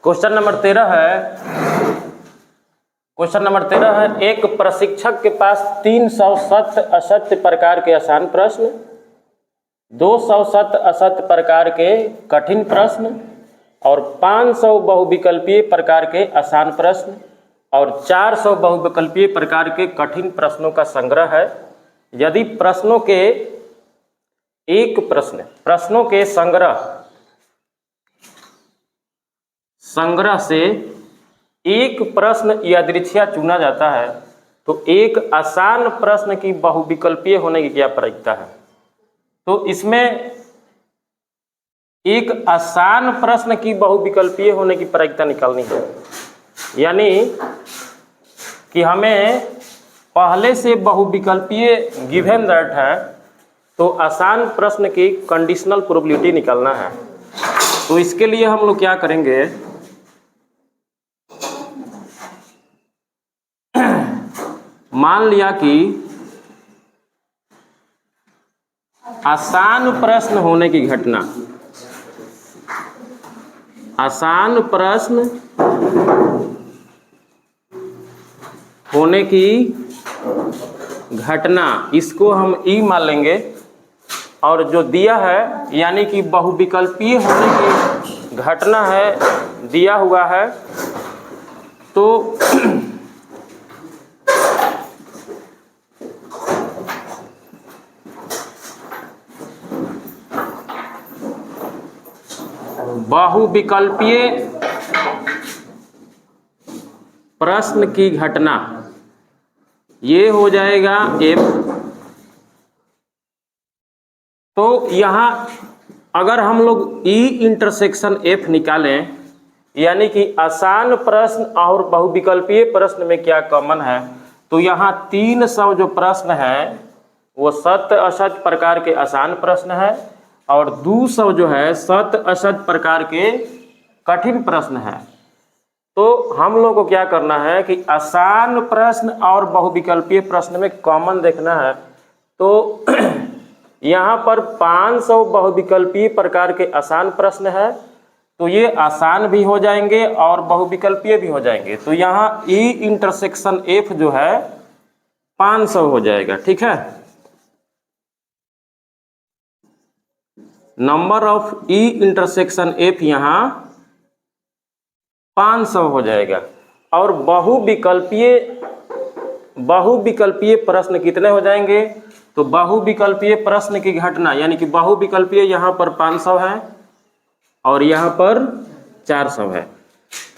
Question number 13 है। Question number 13 है, एक प्रशिक्षक के पास 300 सत्य असत्य प्रकार के आसान प्रश्न, 200 सत्य असत्य प्रकार के कठिन प्रश्न और 500 बहुविकल्पीय प्रकार के आसान प्रश्न और 400 बहुविकल्पीय प्रकार के कठिन प्रश्नों का संग्रह है। यदि प्रश्नों के संग्रह से एक प्रश्न यादृच्छिया चुना जाता है तो एक आसान प्रश्न की बहुविकल्पीय होने की क्या प्रायिकता है? तो इसमें एक आसान प्रश्न की बहुविकल्पीय होने की प्रायिकता निकालनी है, यानी कि हमें पहले से बहुविकल्पीय गिवन दैट है तो आसान प्रश्न की कंडीशनल प्रोबेबिलिटी निकालना है। तो इसके लिए हम लोग क्या करेंगे, मान लिया कि आसान प्रश्न होने की घटना, आसान प्रश्न होने की घटना, इसको हम ई मान लेंगे और जो दिया है यानी कि बहुविकल्पीय होने की घटना है दिया हुआ है। तो बहुविकल्पीय प्रश्न की घटना ये हो जाएगा एफ। तो यहाँ अगर हम लोग ई इंटरसेक्शन एफ निकालें, यानी कि आसान प्रश्न और बहुविकल्पीय प्रश्न में क्या कॉमन है, तो यहाँ 300 जो प्रश्न है वो सत्य असत्य प्रकार के आसान प्रश्न है और 200 जो है सत्य असत्य प्रकार के कठिन प्रश्न है। तो हम लोग को क्या करना है कि आसान प्रश्न और बहुविकल्पीय प्रश्न में कॉमन देखना है। तो यहाँ पर 500 बहुविकल्पीय प्रकार के आसान प्रश्न है तो ये आसान भी हो जाएंगे और बहुविकल्पीय भी हो जाएंगे। तो यहाँ ई इंटरसेक्शन एफ जो है 500 हो जाएगा। ठीक है, number of E intersection F यहाँ 500 हो जाएगा। और बहुविकल्पीय प्रश्न कितने हो जाएंगे, तो बहुविकल्पीय प्रश्न की घटना यानी कि बहुविकल्पीय यहाँ पर 500 है और यहाँ पर 400 है।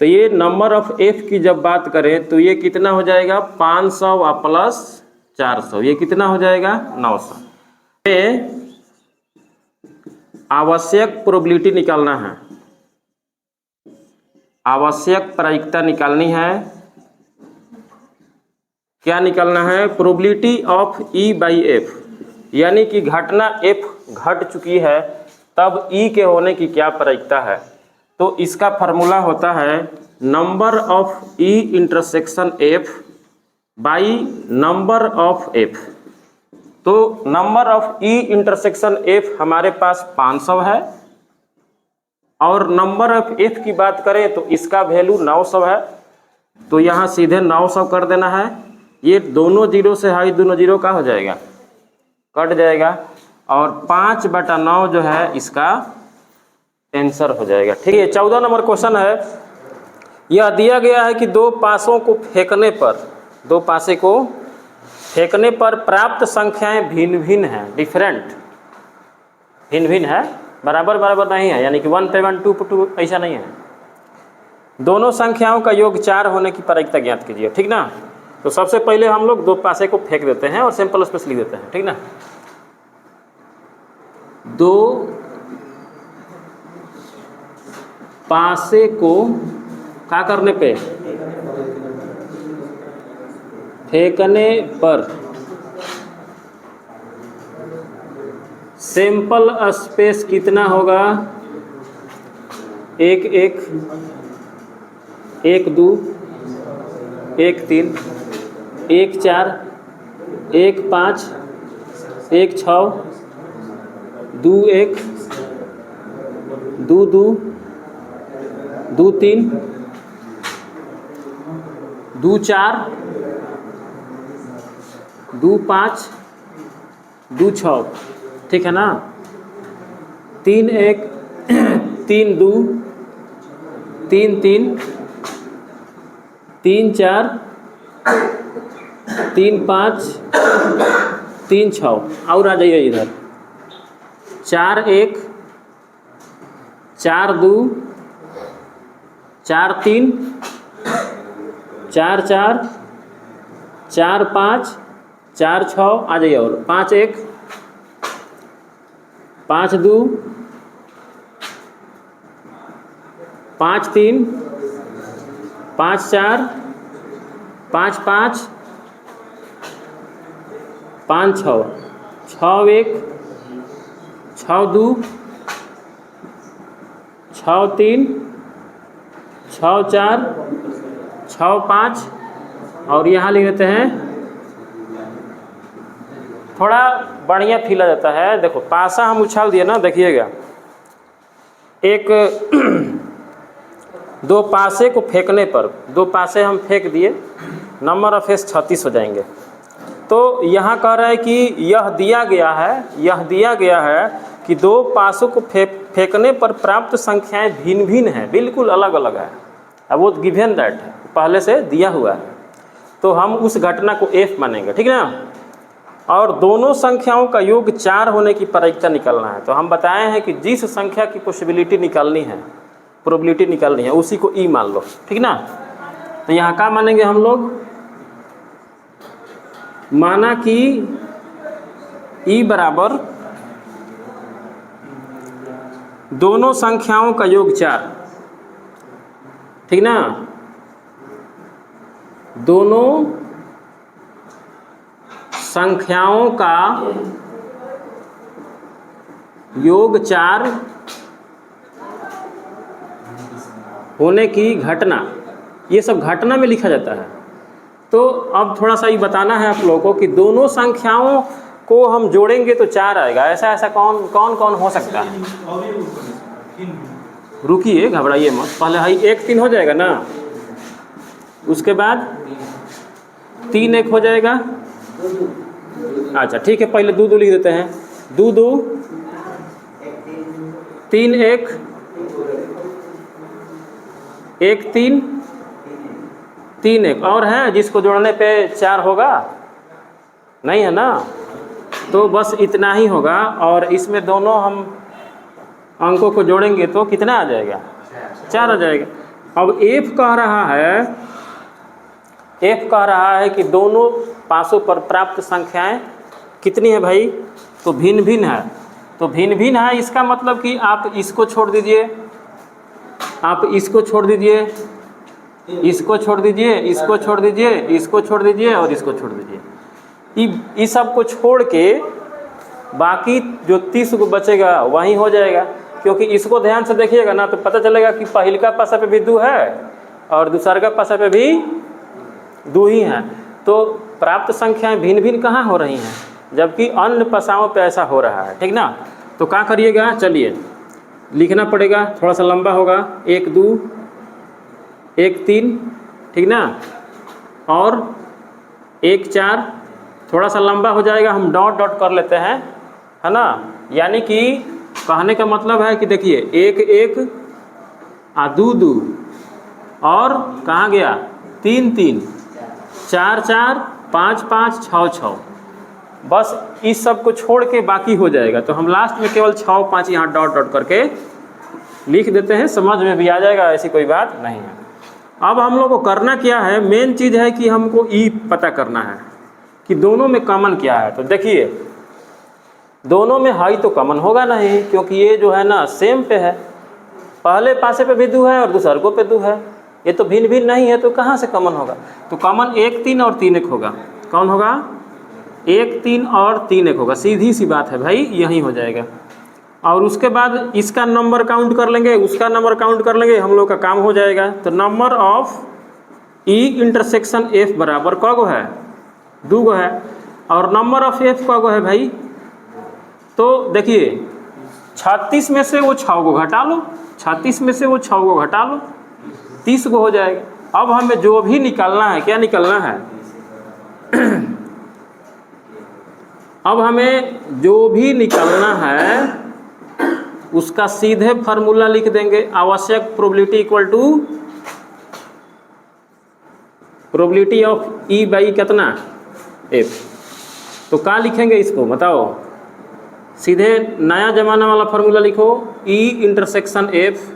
तो ये नंबर ऑफ एफ की जब बात करें तो ये कितना हो जाएगा, 500 प्लस 400, ये कितना हो जाएगा 900। ये आवश्यक प्रोबेबिलिटी निकालना है, आवश्यक प्रायिकता निकालनी है। क्या निकालना है, probability of E by F, यानी कि घटना एफ घट चुकी है तब ई के होने की क्या प्रायिकता है। तो इसका फार्मूला होता है number of E intersection F by number of F. तो number of E intersection F हमारे पास 500 है और नंबर ऑफ एफ की बात करें तो इसका वैल्यू 900 है। तो यहाँ सीधे 900 कर देना है। ये दोनों जीरो से हाई दोनों जीरो का हो जाएगा, कट जाएगा और 5/9 जो है इसका आंसर हो जाएगा। ठीक है, 14 नंबर क्वेश्चन है। यह दिया गया है कि दो पासों को फेंकने पर प्राप्त संख्याएं भिन्न भिन्न हैं, भिन्न भिन्न है, बराबर नहीं है, यानी कि 1 पे 1 2 पे 2 ऐसा नहीं है। दोनों संख्याओं का योग 4 होने की प्रायिकता ज्ञात कीजिए। ठीक ना, तो सबसे पहले हम लोग दो पासे को फेंक देते हैं और सिंपल स्पेस लिख देते हैं। ठीक ना, दो पासे को क्या करने पे, फेंकने पर सैंपल स्पेस कितना होगा, 1 1 1 2 1 3 1 4 1 5 1 6 2 1 2 2 2 3 2 4 2 5 2 6, ठीक है ना। 3 1 3 2 3 3 3 4 3 5 3 6। और आ जाइए इधर 4 1 4 2 4 3 4 4 4 5 4 6। आ जाइए और 5 1 5 2 5 3 5 4 5 5 5 6 6 1 6 2 6 3 6 4 6 5। और यहाँ लिख देते हैं, थोड़ा बढ़िया फील आ जाता है। देखो पासा हम उछाल दिए ना, देखिएगा एक दो पासे को फेंकने पर, 2 पासे हम फेंक दिए, नंबर ऑफ फेस 36 हो जाएंगे। तो यहाँ कह रहा है कि यह दिया गया है कि 2 पासों को फेंकने पर प्राप्त संख्याएं भिन्न भिन्न हैं, बिल्कुल अलग अलग है। अब वो गिवन दैट है, पहले से दिया हुआ है, तो हम उस घटना को एफ मानेंगे, ठीक है ना। और दोनों संख्याओं का योग 4 होने की प्रायिकता निकालना है। तो हम बताए हैं कि जिस संख्या की पॉसिबिलिटी निकालनी है, प्रोबेबिलिटी निकालनी है, उसी को ई मान लो, ठीक ना। तो यहाँ क्या मानेंगे हम लोग, माना कि ई बराबर दोनों संख्याओं का योग 4, ठीक ना। दोनों संख्याओं का योग 4 होने की घटना, ये सब घटना में लिखा जाता है। तो अब थोड़ा सा ये बताना है आप लोगों को कि दोनों संख्याओं को हम जोड़ेंगे तो 4 आएगा। ऐसा कौन कौन हो सकता है? रुकिए, घबराइए मत, पहले हाई 1 3 हो जाएगा ना, उसके बाद 3 1 हो जाएगा। अच्छा ठीक है, पहले 2 2 लिख देते हैं, 2 2 3 1 1 3 3 1। और है जिसको जोड़ने पे 4 होगा? नहीं है ना, तो बस इतना ही होगा। और इसमें दोनों हम अंकों को जोड़ेंगे तो कितना आ जाएगा? 4 आ जाएगा। अब एफ कह रहा है कि दोनों पासों पर प्राप्त संख्याएं कितनी है भाई? तो भिन्न भिन्न है। तो भिन्न भिन्न है, इसका मतलब कि आप इसको छोड़ दीजिए, आप इसको छोड़ दीजिए, इसको छोड़ दीजिए, इसको छोड़ दीजिए, इसको छोड़ दीजिए और इसको छोड़ दीजिए। इस सब को छोड़ के बाकी जो 30 को बचेगा वहीं हो जाएगा। क्योंकि इसको ध्यान से देखिएगा ना तो पता चलेगा कि पहिलका पासा पे भी 2 है और दूसरा पासा पे भी 2 ही हैं। तो प्राप्त संख्याएं भिन्न भिन्न कहाँ हो रही हैं, जबकि अन्य पासाओं पे ऐसा हो रहा है, ठीक ना। तो क्या करिएगा, चलिए लिखना पड़ेगा, थोड़ा सा लंबा होगा, 1 2 1 3, ठीक ना, और 1 4, थोड़ा सा लंबा हो जाएगा, हम डॉट डॉट कर लेते हैं, है ना। यानी कि कहने का मतलब है कि देखिए 1 1 2 2 और कहाँ गया 3 3 4 4 5 5 6 6। बस इस सब को छोड़ के बाकी हो जाएगा। तो हम लास्ट में केवल 6 5 यहाँ डॉट डॉट करके लिख देते हैं, समझ में भी आ जाएगा, ऐसी कोई बात नहीं है। अब हम लोग को करना क्या है, मेन चीज़ है कि हमको ई पता करना है कि दोनों में कॉमन क्या है। तो देखिए दोनों में हाई तो कॉमन होगा नहीं, क्योंकि ये जो है ना सेम पे है, पहले पासे पे भी 2 है और दूसरे को पे 2 है, ये तो भिन्न भिन्न नहीं है, तो कहाँ से कॉमन होगा? तो कॉमन 1 3 और 3 1 होगा। कौन होगा? 1 3 और 3 1 होगा, सीधी सी बात है भाई, यही हो जाएगा। और उसके बाद इसका नंबर काउंट कर लेंगे, उसका नंबर काउंट कर लेंगे, हम लोग का काम हो जाएगा। तो number of E intersection F बराबर क गो है? 2 गो है। और नंबर ऑफ एफ क गो है भाई? तो देखिए 36 में से वो 6 को घटा लो, 36 में से वो 6 को घटा लो, 30 गो हो जाएगा। अब हमें जो भी निकालना है, क्या निकालना है? अब हमें जो भी निकालना है उसका सीधे फार्मूला लिख देंगे। आवश्यक probability equal to probability of E by कितना? एफ। तो कहाँ लिखेंगे इसको बताओ? सीधे नया जमाना वाला फार्मूला लिखो, ई intersection F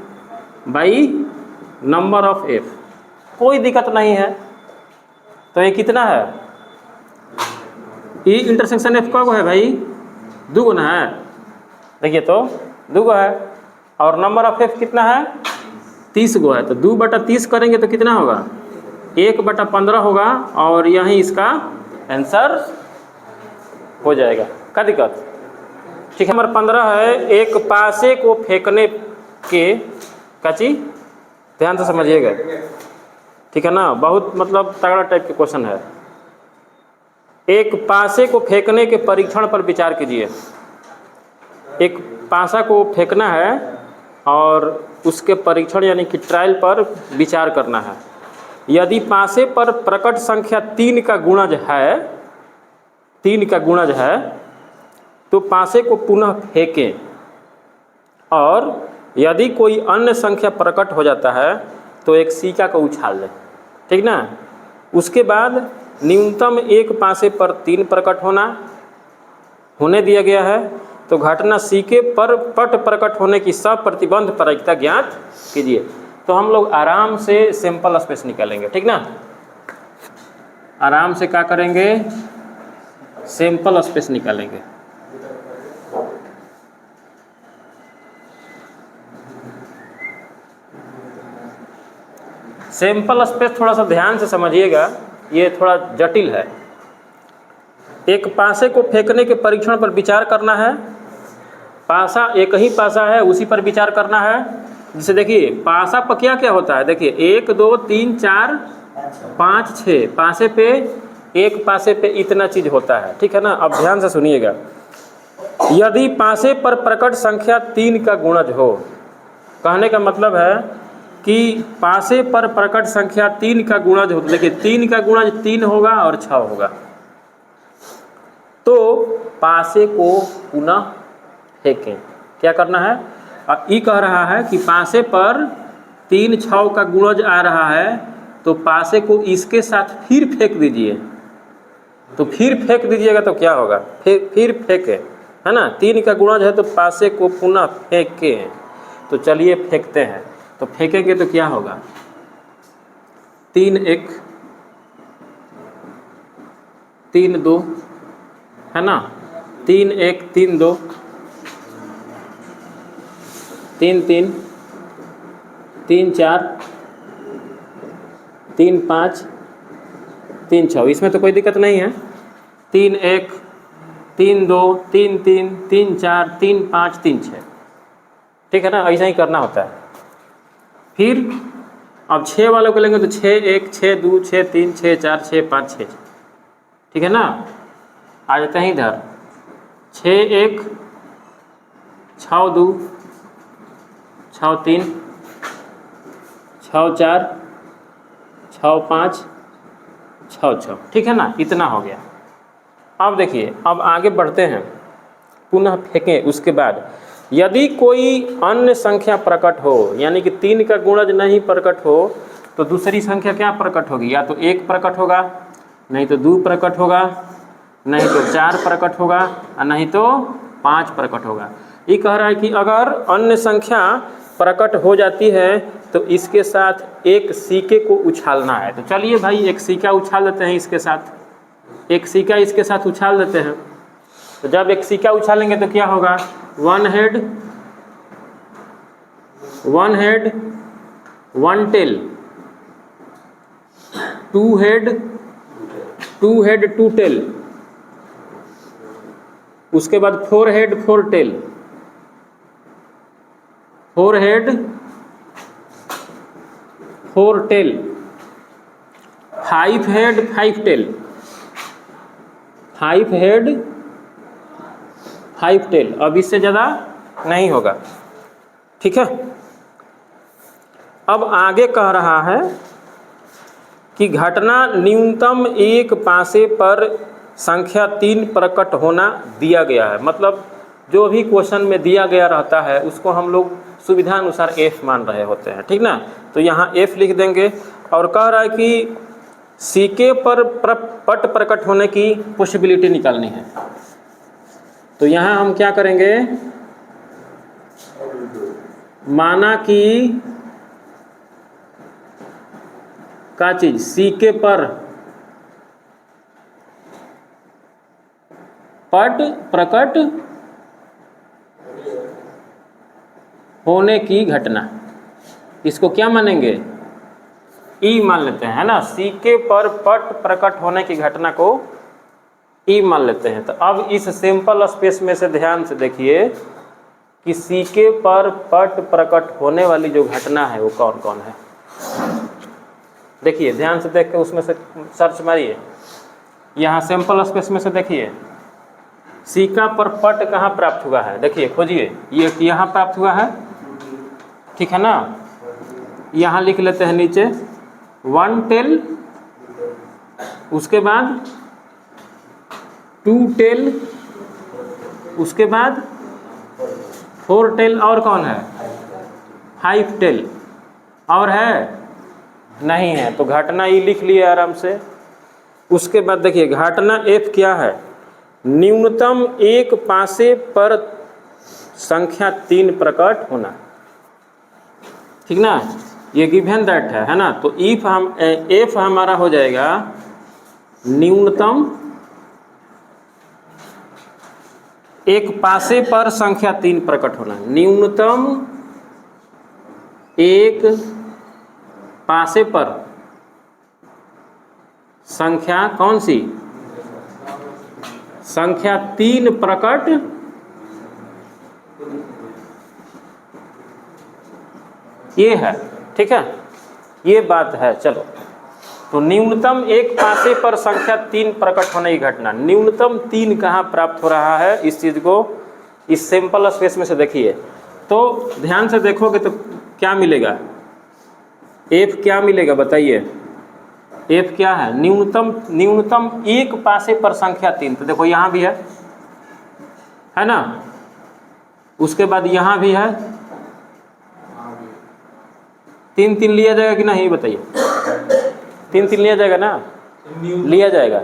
by number of F. कोई दिक्कत नहीं है। तो ये कितना है? ई इंटरसेक्शन एफ का है भाई 2 गुना है। देखिए तो 2 गो है और नंबर ऑफ एफ कितना है? 30 गो है। तो 2/30 करेंगे तो कितना होगा? 1/15 होगा और यही इसका आंसर हो जाएगा। क्या दिक्कत? ठीक है। नंबर 15 है, एक पासे को फेंकने के काची, ध्यान से समझिएगा, ठीक है ना, बहुत मतलब तगड़ा टाइप के क्वेश्चन है। एक पासे को फेंकने के परीक्षण पर विचार कीजिए। एक पासा को फेंकना है और उसके परीक्षण यानी कि ट्रायल पर विचार करना है। यदि पासे पर प्रकट संख्या 3 का गुणज है, 3 का गुणज है, तो पासे को पुनः फेंकें और यदि कोई अन्य संख्या प्रकट हो जाता है तो एक सिक्का को उछाल दें, ठीक ना। उसके बाद न्यूनतम एक पासे पर 3 प्रकट होने दिया गया है, तो घटना सिक्के पर पट प्रकट होने की सप्रतिबंध प्रायिकता ज्ञात कीजिए। तो हम लोग आराम से सैंपल स्पेस निकालेंगे, ठीक ना। आराम से क्या करेंगे? सैंपल स्पेस निकालेंगे। सैंपल स्पेस थोड़ा सा ध्यान से समझिएगा, ये थोड़ा जटिल है। एक पासे को फेंकने के परीक्षण पर विचार करना है। पासा एक ही पासा है, उसी पर विचार करना है। जैसे देखिए पासा पर क्या क्या होता है, देखिए 1 2 3 4 5 6 पासे पे, एक पासे पे इतना चीज होता है, ठीक है ना। अब ध्यान से सुनिएगा। यदि पासे पर प्रकट संख्या 3 का गुणज हो, कहने का मतलब है कि पासे पर प्रकट संख्या 3 का गुणज हो, देखिए 3 का गुणज 3 होगा और 6 होगा, तो पासे को पुनः फेंकें। क्या करना है? अब ये कह रहा है कि पासे पर 3 6 का गुणज आ रहा है, तो पासे को इसके साथ फिर फेंक दीजिए। तो फिर फेंक दीजिएगा तो क्या होगा? फिर फेंके, है ना। 3 का गुणज है तो पासे को पुनः फेंकें। तो चलिए फेंकते हैं। तो फेंकेंगे तो क्या होगा? 3 1 3 2, है ना। 3 1 3 2 3 3 3 4 3 5 3 6, इसमें तो कोई दिक्कत नहीं है। 3 1 3 2 3 3 3 4 3 5 3 6, ठीक है ना। ऐसा ही करना होता है। फिर अब 6 वालों को लेंगे तो 6 1 6 2 6 3 6 4 6 5 6, ठीक है ना। आ जाते हैं इधर 6 1 6 2 6 3 6 4 6 5 6 6, ठीक है ना। इतना हो गया। अब देखिए, अब आगे बढ़ते हैं। पुनः फेंकें। उसके बाद यदि कोई अन्य संख्या प्रकट हो, यानी कि 3 का गुणज नहीं प्रकट हो, तो दूसरी संख्या क्या प्रकट होगी? या तो 1 प्रकट होगा, नहीं तो 2 प्रकट होगा, नहीं तो 4 प्रकट होगा, और नहीं तो 5 प्रकट होगा। ये कह रहा है कि अगर अन्य संख्या प्रकट हो जाती है तो इसके साथ एक सिक्के को उछालना है। तो चलिए भाई एक सिक्का उछाल देते हैं इसके साथ, एक सिक्का इसके साथ उछाल देते हैं। तो जब एक सिक्का उछालेंगे तो क्या होगा? 1 हेड 1 टेल, 2 हेड 2 टेल, उसके बाद 4 head 4 tail, 4 head 4 tail, 5 head 5 tail, 5 head 5 tail. अब इससे ज़्यादा नहीं होगा, ठीक है। अब आगे कह रहा है कि घटना न्यूनतम एक पासे पर संख्या 3 प्रकट होना दिया गया है। मतलब जो भी क्वेश्चन में दिया गया रहता है उसको हम लोग सुविधा अनुसार f मान रहे होते हैं, ठीक ना। तो यहाँ f लिख देंगे और कह रहा है कि सीके पर पट प्रकट होने की पॉसिबिलिटी निकालनी है। तो यहाँ हम क्या करेंगे, माना कि क्या चीज सीके पर पट प्रकट होने की घटना, इसको क्या मानेंगे, ई मान लेते हैं, है ना। सीके पर पट प्रकट होने की घटना को ई मान लेते हैं। तो अब इस सिंपल स्पेस में से ध्यान से देखिए कि सीके पर पट प्रकट होने वाली जो घटना है वो कौन कौन है। देखिए ध्यान से देख के उसमें से सर्च मारिए। यहाँ सिंपल स्पेस में से देखिए सीका पर पट कहाँ प्राप्त हुआ है, देखिए खोजिए, ये यहाँ प्राप्त हुआ है, ठीक है ना। यहाँ लिख लेते हैं नीचे 1 टेल, उसके बाद 2 टेल, उसके बाद 4 टेल, और कौन है 5 टेल, और है नहीं है। तो घटना ये लिख लिया आराम से। उसके बाद देखिए घटना f क्या है, न्यूनतम एक पासे पर संख्या 3 प्रकट होना, ठीक ना। ये गिवन दैट है ना। तो इफ हम f हमारा हो जाएगा न्यूनतम एक पासे पर संख्या 3 प्रकट होना, न्यूनतम एक पासे पर संख्या कौन सी, संख्या 3 प्रकट ये है, ठीक है, ये बात है। चलो तो न्यूनतम एक पासे पर संख्या 3 प्रकट होने की घटना, न्यूनतम 3 कहाँ प्राप्त हो रहा है, इस चीज को इस सिंपल स्पेस में से देखिए। तो ध्यान से देखोगे तो क्या मिलेगा, f क्या मिलेगा बताइए, f क्या है, न्यूनतम एक पासे पर संख्या 3। तो देखो यहाँ भी है ना, उसके बाद यहाँ भी है, 3 3 लिया जाएगा कि नहीं बताइए, 3 3 लिया जाएगा ना, लिया जाएगा।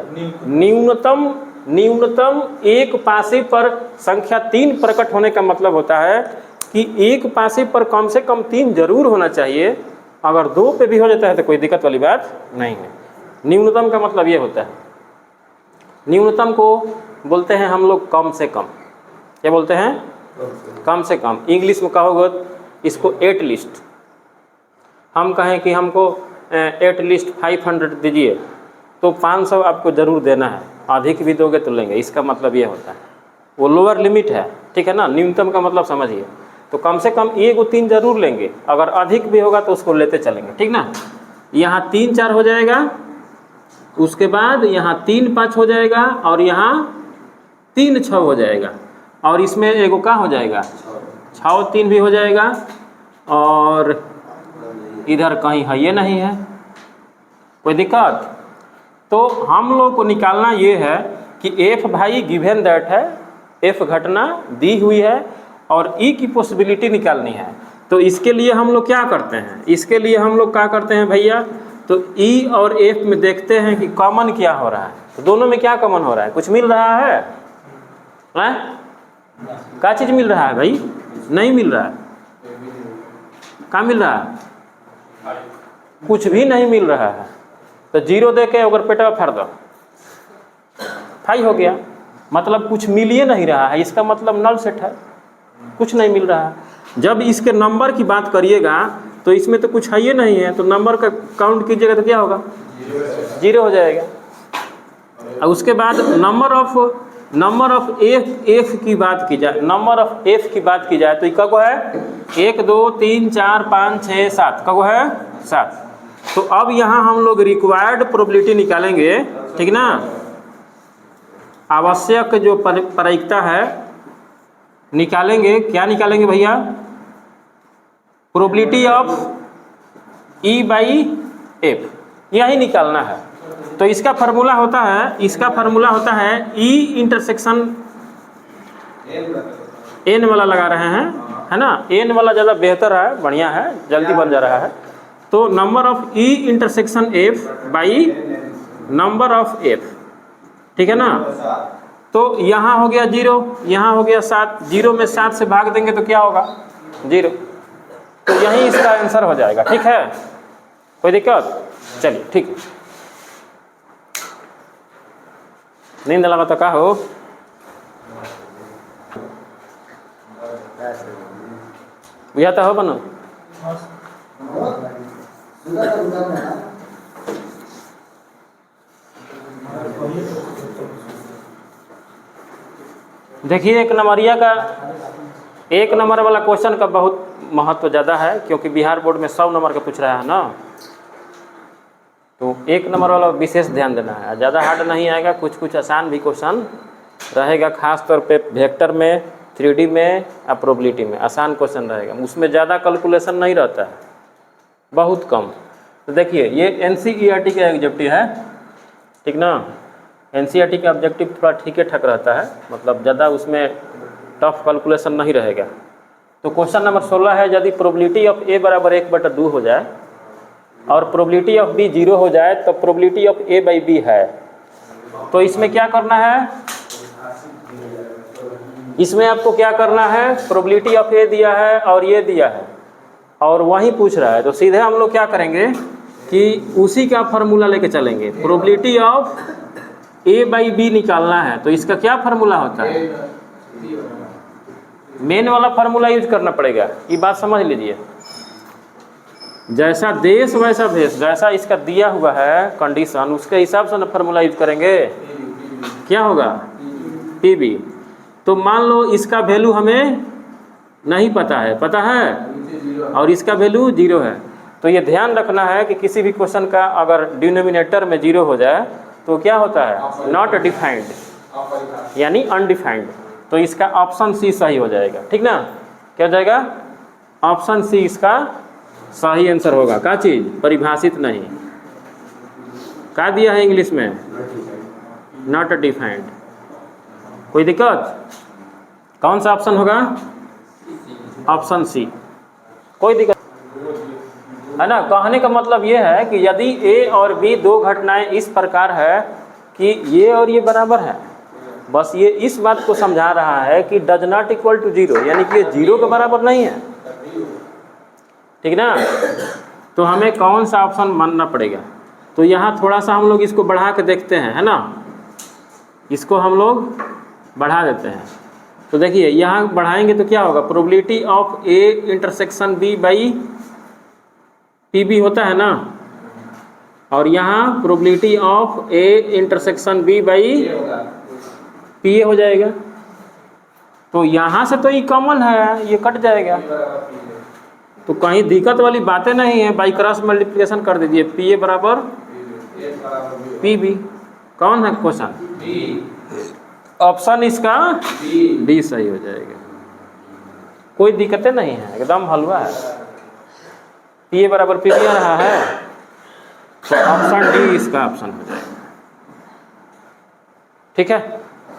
न्यूनतम एक पासे पर संख्या 3 प्रकट होने का मतलब होता है कि एक पासे पर कम से कम 3 जरूर होना चाहिए। अगर 2 पे भी हो जाता है तो कोई दिक्कत वाली बात नहीं है। न्यूनतम का मतलब ये होता है, न्यूनतम को बोलते हैं हम लोग कम से कम, क्या बोलते हैं, कम से कम। इंग्लिश में कहोगे इसको एट लिस्ट। हम कहें कि हमको एट लिस्ट 500 दीजिए तो 500 आपको ज़रूर देना है, अधिक भी दोगे तो लेंगे, इसका मतलब ये होता है। वो लोअर लिमिट है, ठीक है ना। न्यूनतम का मतलब समझिए, तो कम से कम 1 3 जरूर लेंगे, अगर अधिक भी होगा तो उसको लेते चलेंगे, ठीक ना। यहाँ 3 4 हो जाएगा, उसके बाद यहाँ 3 5 हो जाएगा, और यहाँ 3 6 हो जाएगा, और इसमें एगो का हो जाएगा 6 3 भी हो जाएगा, और इधर कहीं है ये नहीं है, कोई दिक्कत। तो हम लोग को निकालना ये है कि f भाई गिवन दैट है, f घटना दी हुई है और e की पॉसिबिलिटी निकालनी है। तो इसके लिए हम लोग क्या करते हैं, इसके लिए हम लोग क्या करते हैं भैया, तो e और f में देखते हैं कि कॉमन क्या हो रहा है। तो दोनों में क्या कॉमन हो रहा है, कुछ मिल रहा है, क्या चीज़ मिल रहा है भाई, नहीं मिल रहा है, क्या मिल रहा है, कुछ भी नहीं मिल रहा है। तो 0 दे के अगर पेटा फाड़ दो, 5 हो गया, मतलब कुछ मिल ही नहीं रहा है, इसका मतलब नल सेट है, कुछ नहीं मिल रहा है। जब इसके नंबर की बात करिएगा तो इसमें तो कुछ है ही नहीं है, तो नंबर का काउंट कीजिएगा तो क्या होगा, 0 हो जाएगा। और उसके बाद नंबर ऑफ एफ की बात की जाए, नंबर ऑफ एफ की बात की जाए तो कब है 1 2 3 4 5 6 7, कब है 7। तो अब यहाँ हम लोग रिक्वायर्ड प्रोबेबिलिटी निकालेंगे, ठीक ना। आवश्यक जो प्रायिकता है निकालेंगे, क्या निकालेंगे भैया, probability of E by F, यही निकालना है। तो इसका फार्मूला होता है ई इंटरसेक्शन एन वाला लगा रहे हैं, है ना, एन वाला ज़्यादा बेहतर है, बढ़िया है, जल्दी बन जा रहा है। तो number of E intersection F by number of F, ठीक है ना। तो यहाँ हो गया 0, यहाँ हो गया 7, 0 में 7 से भाग देंगे तो क्या होगा 0, तो यही इसका आंसर हो जाएगा। ठीक है, कोई दिक्कत? चलिए ठीक है। नींद लगा तो का हो, भैया तो हो बनो। देखिए एक नंबर वाला क्वेश्चन का बहुत महत्व ज़्यादा है, क्योंकि बिहार बोर्ड में 100 नंबर का पूछ रहा है ना, तो 1 नंबर वाला विशेष ध्यान देना है। ज़्यादा हार्ड नहीं आएगा, कुछ आसान भी क्वेश्चन रहेगा, खास तौर पे वेक्टर में, 3D में और प्रोबेबिलिटी में आसान क्वेश्चन रहेगा, उसमें ज़्यादा कैलकुलेशन नहीं रहता है, बहुत कम। तो देखिए ये NCERT का ऑब्जेक्टिव है, ठीक ना। NCERT का ऑब्जेक्टिव थोड़ा ठीक ठाक रहता है, मतलब ज़्यादा उसमें टफ कैलकुलेशन नहीं रहेगा। तो क्वेश्चन नंबर 16 है, यदि प्रोबेबिलिटी ऑफ A बराबर 1/2 हो जाए और प्रोबेबिलिटी ऑफ B 0 हो जाए तो probability of A by B है। तो इसमें क्या करना है, इसमें आपको क्या करना है, प्रोबेबिलिटी ऑफ A दिया है और ये दिया है और वही पूछ रहा है, तो सीधे हम लोग क्या करेंगे कि उसी का फार्मूला लेके चलेंगे। Probability of A by B निकालना है, तो इसका क्या फार्मूला होता है, मेन वाला फार्मूला यूज करना पड़ेगा, ये बात समझ लीजिए। जैसा देश वैसा भेष, जैसा इसका दिया हुआ है कंडीशन, उसके हिसाब से ना फार्मूला यूज करेंगे। क्या होगा, PB। तो मान लो इसका वैल्यू हमें नहीं पता है, और इसका वैल्यू 0 है, तो ये ध्यान रखना है कि किसी भी क्वेश्चन का अगर डिनोमिनेटर में 0 हो जाए तो क्या होता है, नॉट डिफाइंड, यानी अनडिफाइंड। तो इसका ऑप्शन सी सही हो जाएगा, ठीक ना। क्या हो जाएगा, ऑप्शन सी इसका सही आंसर होगा। क्या चीज़, परिभाषित नहीं, क्या दिया है इंग्लिश में, नॉट डिफाइंड। कोई दिक्कत, कौन सा ऑप्शन होगा, ऑप्शन सी, कोई दिक्कत है ना। कहने का मतलब ये है कि यदि A और B दो घटनाएं इस प्रकार है कि ये और ये बराबर है, बस ये इस बात को समझा रहा है कि डज नॉट इक्वल टू 0, यानी कि ये 0 के बराबर नहीं है, ठीक ना। तो हमें कौन सा ऑप्शन मानना पड़ेगा, तो यहाँ थोड़ा सा हम लोग इसको बढ़ा के देखते हैं, है ना, इसको हम लोग बढ़ा देते हैं। तो देखिए यहाँ बढ़ाएंगे तो क्या होगा, probability of A intersection B by PB होता है ना, और यहाँ probability of A intersection B by PA हो जाएगा। तो यहाँ से तो ये कॉमन है, ये कट जाएगा, तो कहीं दिक्कत वाली बातें नहीं है, बाई क्रॉस मल्टीप्लिकेशन कर दीजिए, PA बराबर PB। कौन है क्वेश्चन, ऑप्शन इसका D सही हो जाएगा, कोई दिक्कतें नहीं है, एकदम हलवा है। PA बराबर PB आ रहा है, तो ऑप्शन D इसका ऑप्शन हो जाएगा, ठीक है।